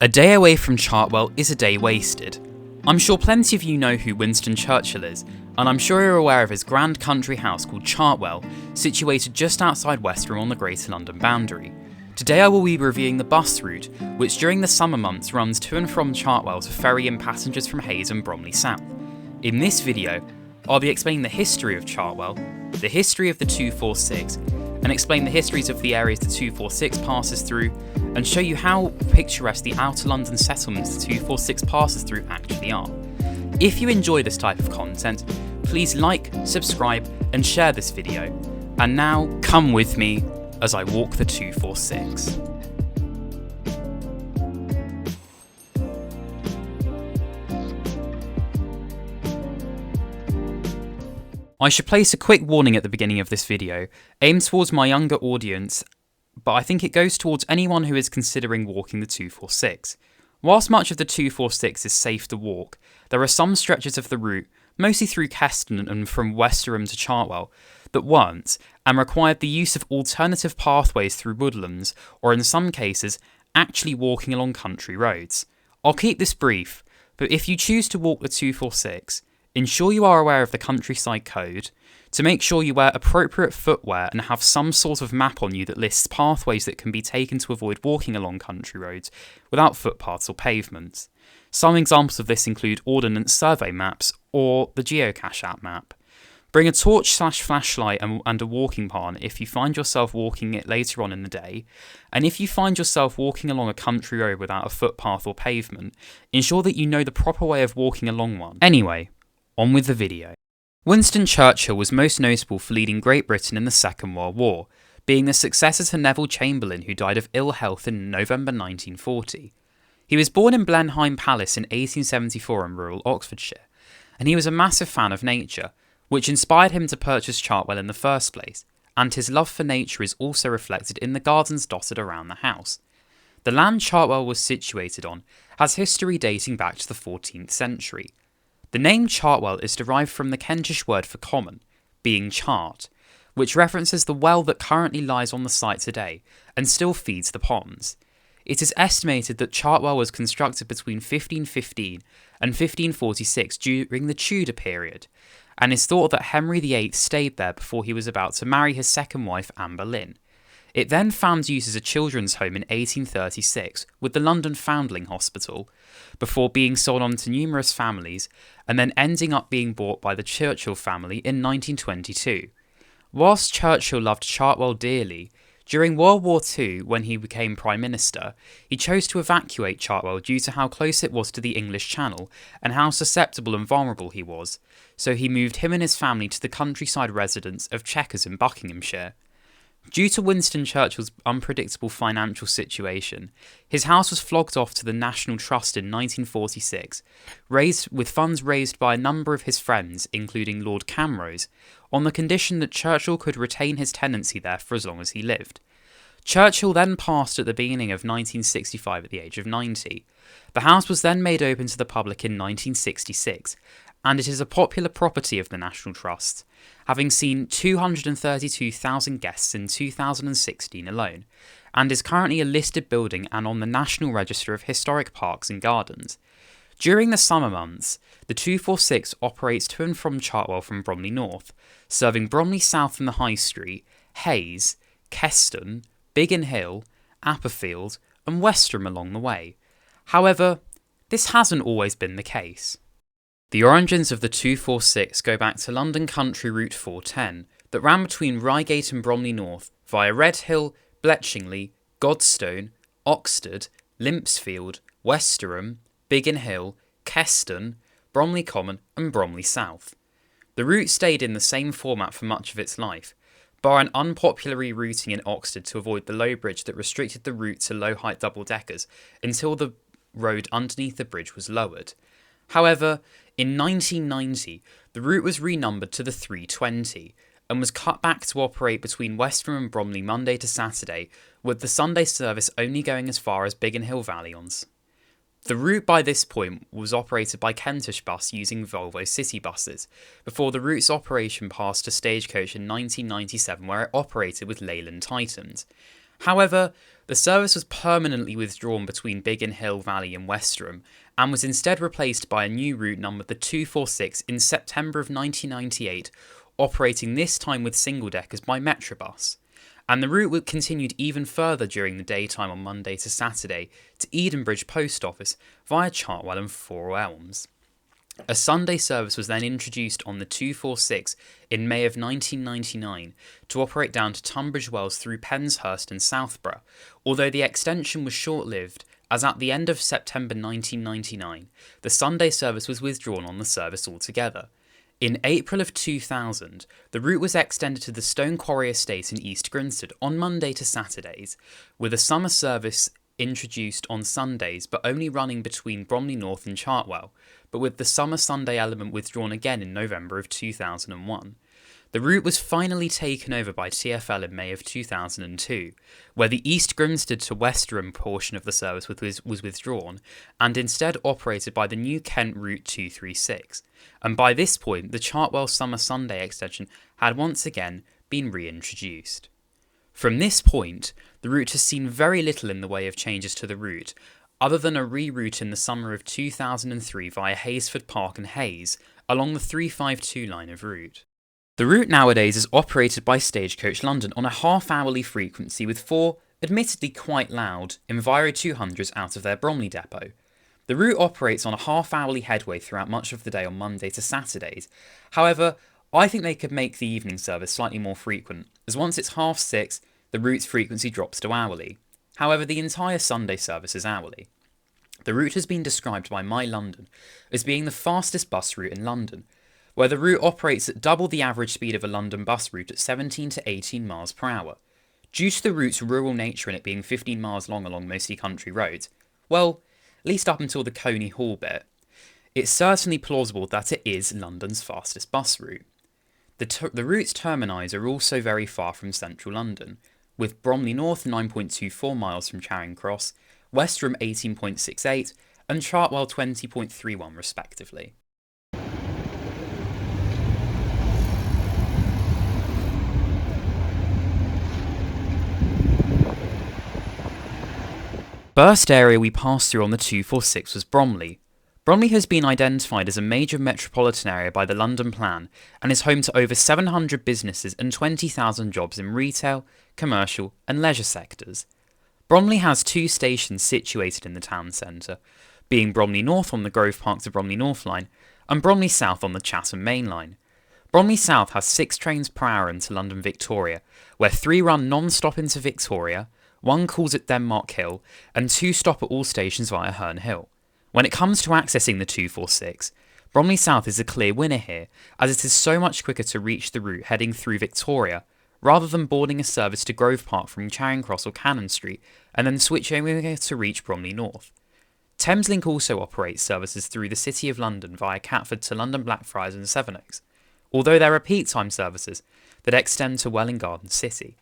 A day away from Chartwell is a day wasted. I'm sure plenty of you know who Winston Churchill is, and I'm sure you're aware of his grand country house called Chartwell, situated just outside Westerham on the Greater London boundary. Today I will be reviewing the bus route, which during the summer months runs to and from Chartwell to ferry in passengers from Hayes and Bromley South. In this video, I'll be explaining the history of Chartwell, the history of the 246, and explain the histories of the areas the 246 passes through, and show you how picturesque the outer London settlements the 246 passes through actually are. If you enjoy this type of content, please like, subscribe and share this video. And now, come with me as I walk the 246. I should place a quick warning at the beginning of this video, aimed towards my younger audience, but I think it goes towards anyone who is considering walking the 246. Whilst much of the 246 is safe to walk, there are some stretches of the route, mostly through Keston and from Westerham to Chartwell, that weren't, and required the use of alternative pathways through woodlands, or in some cases, actually walking along country roads. I'll keep this brief, but if you choose to walk the 246, ensure you are aware of the countryside code, to make sure you wear appropriate footwear and have some sort of map on you that lists pathways that can be taken to avoid walking along country roads without footpaths or pavements. Some examples of this include Ordnance Survey maps or the Geocache app map. Bring a torch/flashlight and a walking partner if you find yourself walking it later on in the day, and if you find yourself walking along a country road without a footpath or pavement, ensure that you know the proper way of walking along one. Anyway, on with the video. Winston Churchill was most notable for leading Great Britain in the Second World War, being the successor to Neville Chamberlain, who died of ill health in November 1940. He was born in Blenheim Palace in 1874 in rural Oxfordshire, and he was a massive fan of nature, which inspired him to purchase Chartwell in the first place, and his love for nature is also reflected in the gardens dotted around the house. The land Chartwell was situated on has history dating back to the 14th century. The name Chartwell is derived from the Kentish word for common, being chart, which references the well that currently lies on the site today and still feeds the ponds. It is estimated that Chartwell was constructed between 1515 and 1546 during the Tudor period, and is thought that Henry VIII stayed there before he was about to marry his second wife Anne Boleyn. It then found use as a children's home in 1836 with the London Foundling Hospital, before being sold on to numerous families and then ending up being bought by the Churchill family in 1922. Whilst Churchill loved Chartwell dearly, during World War II, when he became Prime Minister, he chose to evacuate Chartwell due to how close it was to the English Channel and how susceptible and vulnerable he was, so he moved him and his family to the countryside residence of Chequers in Buckinghamshire. Due to Winston Churchill's unpredictable financial situation, his house was flogged off to the National Trust in 1946, with funds raised by a number of his friends, including Lord Camrose, on the condition that Churchill could retain his tenancy there for as long as he lived. Churchill then passed at the beginning of 1965 at the age of 90. The house was then made open to the public in 1966, and it is a popular property of the National Trust, having seen 232,000 guests in 2016 alone, and is currently a listed building and on the National Register of Historic Parks and Gardens. During the summer months, the 246 operates to and from Chartwell from Bromley North, serving Bromley South in the High Street, Hayes, Keston, Biggin Hill, Apperfield and Westerham along the way. However, this hasn't always been the case. The origins of the 246 go back to London Country Route 410 that ran between Reigate and Bromley North via Redhill, Bletchingley, Godstone, Oxted, Limpsfield, Westerham, Biggin Hill, Keston, Bromley Common and Bromley South. The route stayed in the same format for much of its life, bar an unpopular rerouting in Oxted to avoid the low bridge that restricted the route to low-height double-deckers until the road underneath the bridge was lowered. However, in 1990, the route was renumbered to the 320 and was cut back to operate between Westerham and Bromley Monday to Saturday, with the Sunday service only going as far as Biggin Hill Vallions. The route by this point was operated by Kentish Bus using Volvo City buses, before the route's operation passed to Stagecoach in 1997 where it operated with Leyland Titans. However, The service was permanently withdrawn between Biggin Hill Valley and Westerham, and was instead replaced by a new route numbered the 246 in September of 1998, operating this time with single-deckers by Metrobus. And the route continued even further during the daytime on Monday to Saturday to Edenbridge Post Office via Chartwell and Four Elms. A Sunday service was then introduced on the 246 in May of 1999 to operate down to Tunbridge Wells through Penshurst and Southborough, although the extension was short-lived, as at the end of September 1999, the Sunday service was withdrawn on the service altogether. In April of 2000, the route was extended to the Stone Quarry Estate in East Grinstead on Monday to Saturdays, with a summer service introduced on Sundays but only running between Bromley North and Chartwell, but with the summer Sunday element withdrawn again in November of 2001. The route was finally taken over by TfL in May of 2002, where the East Grinstead to Westerham portion of the service was withdrawn, and instead operated by the new Kent Route 236, and by this point the Chartwell Summer Sunday extension had once again been reintroduced. From this point, the route has seen very little in the way of changes to the route, other than a reroute in the summer of 2003 via Haysford Park and Hayes, along the 352 line of route. The route nowadays is operated by Stagecoach London on a half-hourly frequency with 4, admittedly quite loud, Enviro 200s out of their Bromley depot. The route operates on a half-hourly headway throughout much of the day on Monday to Saturdays. However, I think they could make the evening service slightly more frequent, as once it's 6:30, the route's frequency drops to hourly. However, the entire Sunday service is hourly. The route has been described by My London as being the fastest bus route in London, where the route operates at double the average speed of a London bus route at 17 to 18 miles per hour. Due to the route's rural nature and it being 15 miles long along mostly country roads, well, at least up until the Coney Hall bit, it's certainly plausible that it is London's fastest bus route. The route's termini are also very far from central London, with Bromley North 9.24 miles from Charing Cross, Westerham 18.68 and Chartwell 20.31 respectively. First area we passed through on the 246 was Bromley. Bromley has been identified as a major metropolitan area by the London Plan and is home to over 700 businesses and 20,000 jobs in retail, commercial and leisure sectors. Bromley has 2 stations situated in the town centre, being Bromley North on the Grove Park to Bromley North line and Bromley South on the Chatham Main line. Bromley South has 6 trains per hour into London Victoria, where 3 run non-stop into Victoria, 1 calls at Denmark Hill, and 2 stop at all stations via Herne Hill. When it comes to accessing the 246, Bromley South is a clear winner here, as it is so much quicker to reach the route heading through Victoria, rather than boarding a service to Grove Park from Charing Cross or Cannon Street, and then switching over to reach Bromley North. Thameslink also operates services through the City of London via Catford to London Blackfriars and Sevenoaks, although there are peak time services that extend to Welwyn Garden City.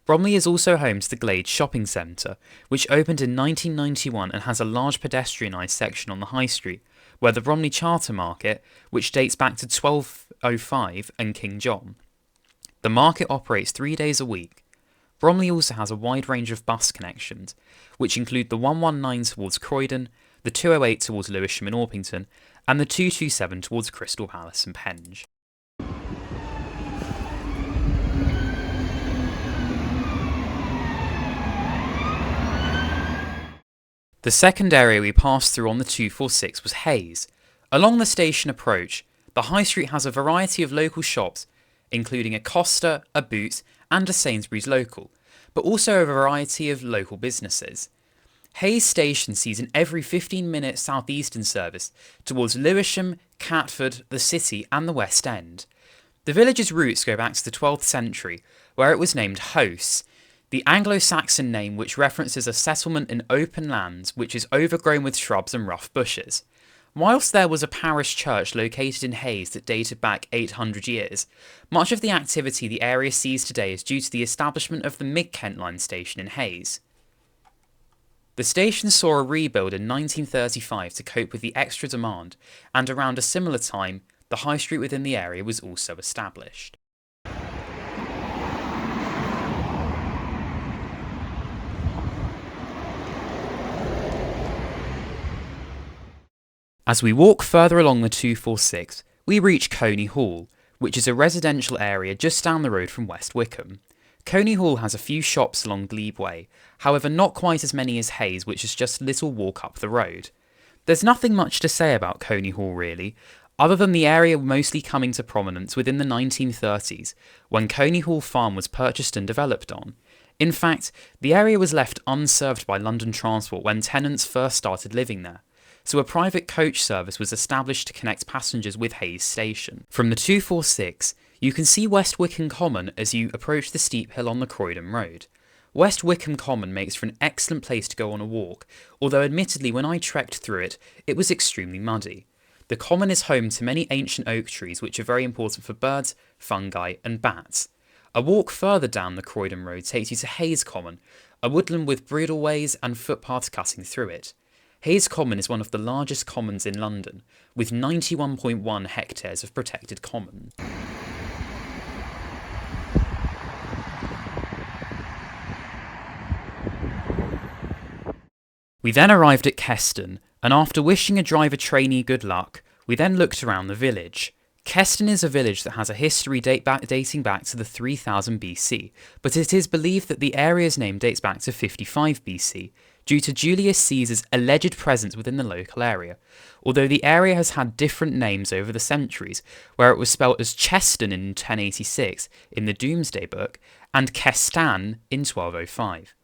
Bromley is also home to the Glades Shopping Centre, which opened in 1991 and has a large pedestrianised section on the High Street, where the Bromley Charter Market, which dates back to 1205 and King John. The market operates 3 days a week. Bromley also has a wide range of bus connections, which include the 119 towards Croydon, the 208 towards Lewisham and Orpington, and the 227 towards Crystal Palace and Penge. The second area we passed through on the 246 was Hayes. Along the station approach, the High Street has a variety of local shops, including a Costa, a Boots and a Sainsbury's local, but also a variety of local businesses. Hayes Station sees an every 15-minute southeastern service towards Lewisham, Catford, the City and the West End. The village's roots go back to the 12th century, where it was named Hose, the Anglo-Saxon name which references a settlement in open lands which is overgrown with shrubs and rough bushes. Whilst there was a parish church located in Hayes that dated back 800 years, much of the activity the area sees today is due to the establishment of the Mid-Kent Line station in Hayes. The station saw a rebuild in 1935 to cope with the extra demand, and around a similar time, the high street within the area was also established. As we walk further along the 246, we reach Coney Hall, which is a residential area just down the road from West Wickham. Coney Hall has a few shops along Glebe Way, however not quite as many as Hayes, which is just a little walk up the road. There's nothing much to say about Coney Hall really, other than the area mostly coming to prominence within the 1930s, when Coney Hall Farm was purchased and developed on. In fact, the area was left unserved by London Transport when tenants first started living there, so a private coach service was established to connect passengers with Hayes Station. From the 246, you can see West Wickham Common as you approach the steep hill on the Croydon Road. West Wickham Common makes for an excellent place to go on a walk, although admittedly when I trekked through it, it was extremely muddy. The common is home to many ancient oak trees which are very important for birds, fungi and bats. A walk further down the Croydon Road takes you to Hayes Common, a woodland with bridleways and footpaths cutting through it. Hayes Common is one of the largest commons in London, with 91.1 hectares of protected common. We then arrived at Keston, and after wishing a driver trainee good luck, we then looked around the village. Keston is a village that has a history dating back to the 3000 BC, but it is believed that the area's name dates back to 55 BC, due to Julius Caesar's alleged presence within the local area, although the area has had different names over the centuries, where it was spelt as Cheston in 1086 in the Domesday Book, and Kestan in 1205.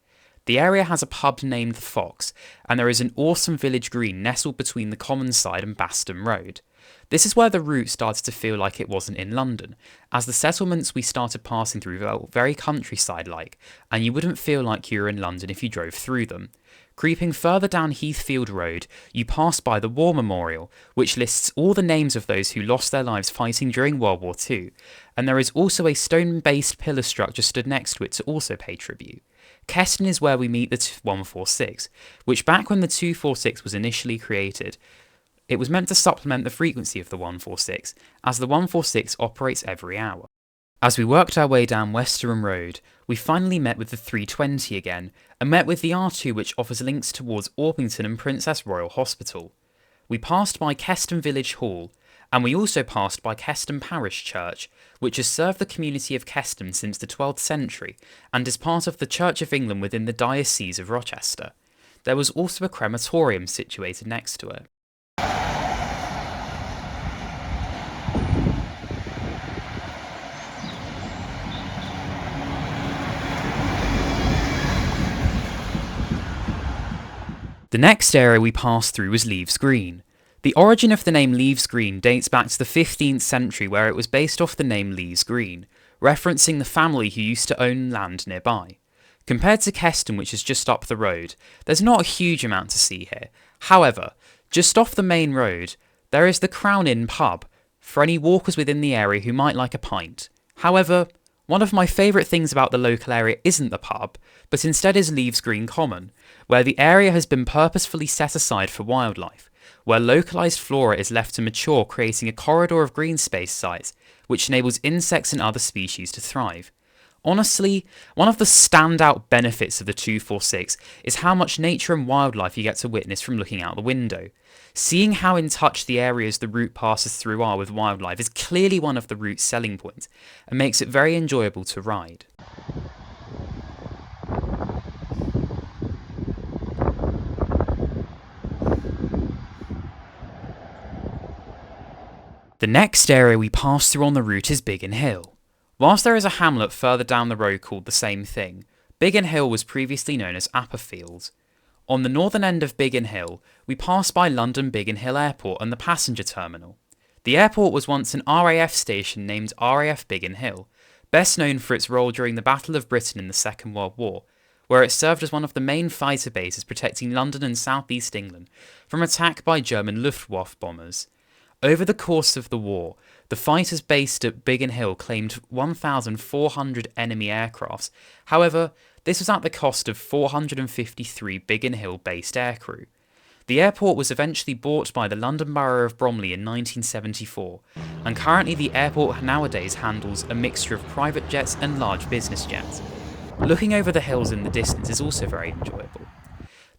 The area has a pub named the Fox, and there is an awesome village green nestled between the Common Side and Baston Road. This is where the route started to feel like it wasn't in London, as the settlements we started passing through felt very countryside-like, and you wouldn't feel like you were in London if you drove through them. Creeping further down Heathfield Road, you pass by the War Memorial, which lists all the names of those who lost their lives fighting during World War II, and there is also a stone-based pillar structure stood next to it to also pay tribute. Keston is where we meet the 146, which back when the 246 was initially created, it was meant to supplement the frequency of the 146, as the 146 operates every hour. As we worked our way down Westerham Road, we finally met with the 320 again, and met with the R2 which offers links towards Orpington and Princess Royal Hospital. We passed by Keston Village Hall, and we also passed by Keston Parish Church, which has served the community of Keston since the 12th century, and is part of the Church of England within the Diocese of Rochester. There was also a crematorium situated next to it. The next area we passed through was Leaves Green. The origin of the name Leaves Green dates back to the 15th century, where it was based off the name Leaves Green, referencing the family who used to own land nearby. Compared to Keston, which is just up the road, there's not a huge amount to see here. However, just off the main road, there is the Crown Inn pub, for any walkers within the area who might like a pint. However, one of my favourite things about the local area isn't the pub, but instead is Leaves Green Common, where the area has been purposefully set aside for wildlife, where localised flora is left to mature, creating a corridor of green space sites, which enables insects and other species to thrive. Honestly, one of the standout benefits of the 246 is how much nature and wildlife you get to witness from looking out the window. Seeing how in touch the areas the route passes through are with wildlife is clearly one of the route's selling points, and makes it very enjoyable to ride. The next area we pass through on the route is Biggin Hill. Whilst there is a hamlet further down the road called the same thing, Biggin Hill was previously known as Apperfield. On the northern end of Biggin Hill, we pass by London Biggin Hill Airport and the passenger terminal. The airport was once an RAF station named RAF Biggin Hill, best known for its role during the Battle of Britain in the Second World War, where it served as one of the main fighter bases protecting London and South East England from attack by German Luftwaffe bombers. Over the course of the war, the fighters based at Biggin Hill claimed 1,400 enemy aircrafts. However, this was at the cost of 453 Biggin Hill-based aircrew. The airport was eventually bought by the London Borough of Bromley in 1974, and currently the airport nowadays handles a mixture of private jets and large business jets. Looking over the hills in the distance is also very enjoyable.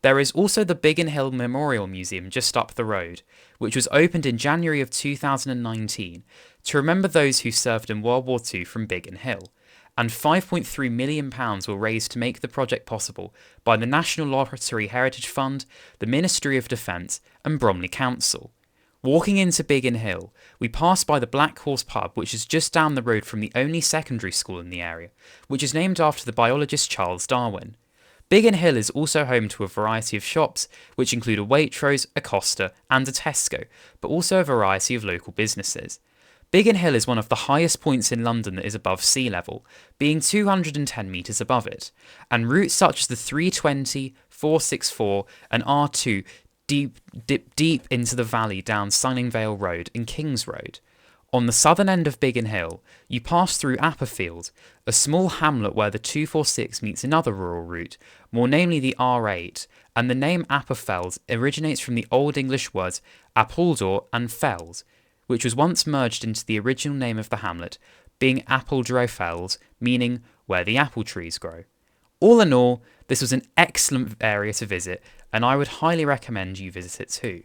There is also the Biggin Hill Memorial Museum just up the road, which was opened in January of 2019 to remember those who served in World War II from Biggin Hill, and £5.3 million were raised to make the project possible by the National Lottery Heritage Fund, the Ministry of Defence and Bromley Council. Walking into Biggin Hill, we passed by the Black Horse pub, which is just down the road from the only secondary school in the area, which is named after the biologist Charles Darwin. Biggin Hill is also home to a variety of shops, which include a Waitrose, a Costa and a Tesco, but also a variety of local businesses. Biggin Hill is one of the highest points in London that is above sea level, being 210 metres above it, and routes such as the 320, 464 and R2 dip deep into the valley down Sunningvale Road and Kings Road. On the southern end of Biggin Hill, you pass through Apperfield, a small hamlet where the 246 meets another rural route, more namely the R8, and the name Apperfeld originates from the Old English words Appledore and Feld, which was once merged into the original name of the hamlet, being Appledrefeld, meaning where the apple trees grow. All in all, this was an excellent area to visit, and I would highly recommend you visit it too.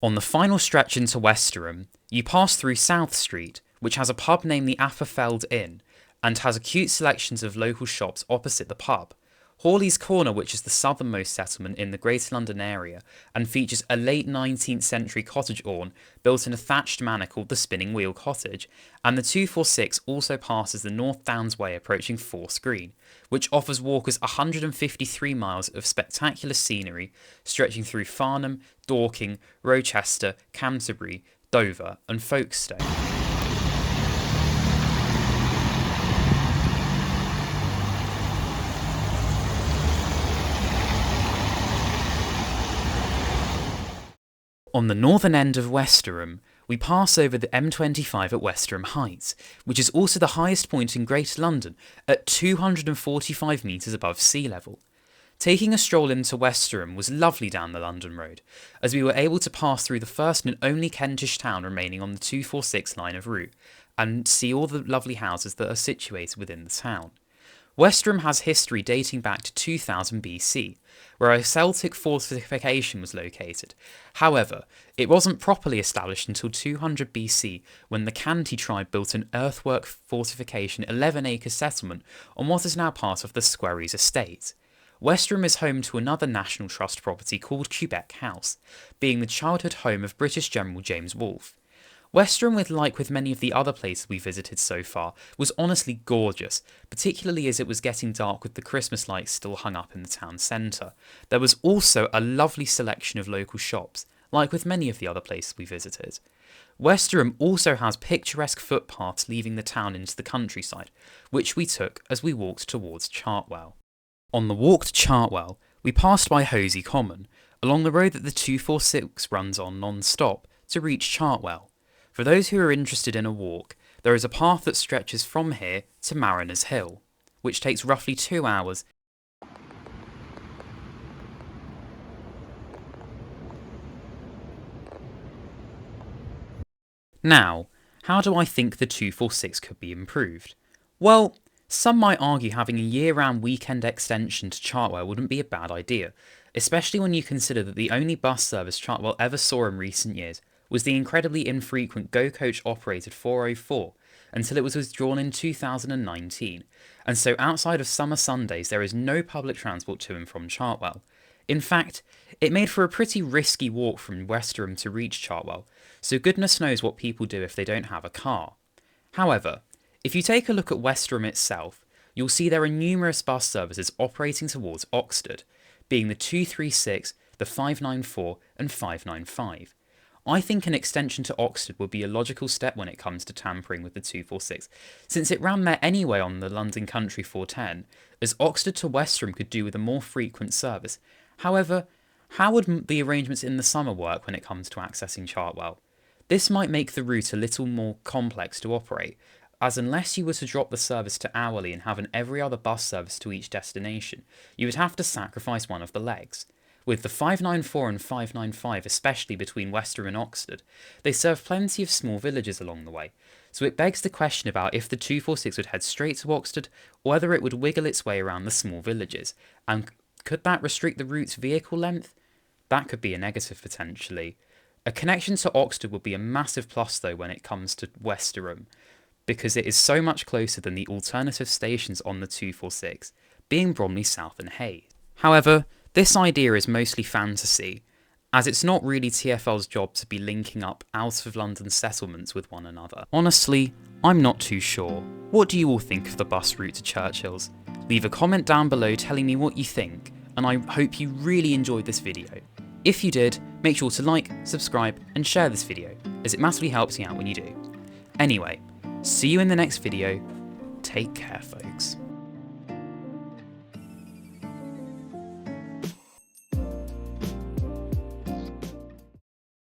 On the final stretch into Westerham, you pass through South Street, which has a pub named the Apperfeld Inn, and has a cute selections of local shops opposite the pub. Hawley's Corner, which is the southernmost settlement in the Greater London area, and features a late 19th century cottage urn built in a thatched manor called the Spinning Wheel Cottage, and the 246 also passes the North Downs Way approaching Force Green, which offers walkers 153 miles of spectacular scenery stretching through Farnham, Dorking, Rochester, Canterbury, Dover and Folkestone. On the northern end of Westerham, we pass over the M25 at Westerham Heights, which is also the highest point in Greater London at 245 metres above sea level. Taking a stroll into Westerham was lovely down the London Road, as we were able to pass through the first and only Kentish town remaining on the 246 line of route, and see all the lovely houses that are situated within the town. Westerham has history dating back to 2000 BC, where a Celtic fortification was located. However, it wasn't properly established until 200 BC, when the Canty tribe built an earthwork fortification 11-acre settlement on what is now part of the Squerries estate. Westerham is home to another National Trust property called Quebec House, being the childhood home of British General James Wolfe. Westerham, like with many of the other places we visited so far, was honestly gorgeous, particularly as it was getting dark with the Christmas lights still hung up in the town centre. There was also a lovely selection of local shops, like with many of the other places we visited. Westerham also has picturesque footpaths leaving the town into the countryside, which we took as we walked towards Chartwell. On the walk to Chartwell, we passed by Hosey Common, along the road that the 246 runs on non-stop to reach Chartwell. For those who are interested in a walk, there is a path that stretches from here to Mariners Hill, which takes roughly 2 hours. Now, how do I think the 246 could be improved? Well, some might argue having a year-round weekend extension to Chartwell wouldn't be a bad idea, especially when you consider that the only bus service Chartwell ever saw in recent years was the incredibly infrequent Go Coach operated 404 until it was withdrawn in 2019, and so outside of summer Sundays there is no public transport to and from Chartwell. In fact, it made for a pretty risky walk from Westerham to reach Chartwell, so goodness knows what people do if they don't have a car. However, if you take a look at Westerham itself, you'll see there are numerous bus services operating towards Oxted, being the 236, the 594 and 595. I think an extension to Oxted would be a logical step when it comes to tampering with the 246, since it ran there anyway on the London Country 410, as Oxted to Westerham could do with a more frequent service. However, how would the arrangements in the summer work when it comes to accessing Chartwell? This might make the route a little more complex to operate, as unless you were to drop the service to hourly and have an every other bus service to each destination, you would have to sacrifice one of the legs. With the 594 and 595, especially between Westerham and Oxted, they serve plenty of small villages along the way, so it begs the question about if the 246 would head straight to Oxted, or whether it would wiggle its way around the small villages, and could that restrict the route's vehicle length? That could be a negative potentially. A connection to Oxted would be a massive plus though when it comes to Westerham, because it is so much closer than the alternative stations on the 246, being Bromley South and Hayes. However, this idea is mostly fantasy, as it's not really TfL's job to be linking up out of London settlements with one another. Honestly, I'm not too sure. What do you all think of the bus route to Churchill's? Leave a comment down below telling me what you think, and I hope you really enjoyed this video. If you did, make sure to like, subscribe and share this video, as it massively helps me out when you do. Anyway, see you in the next video. Take care, folks.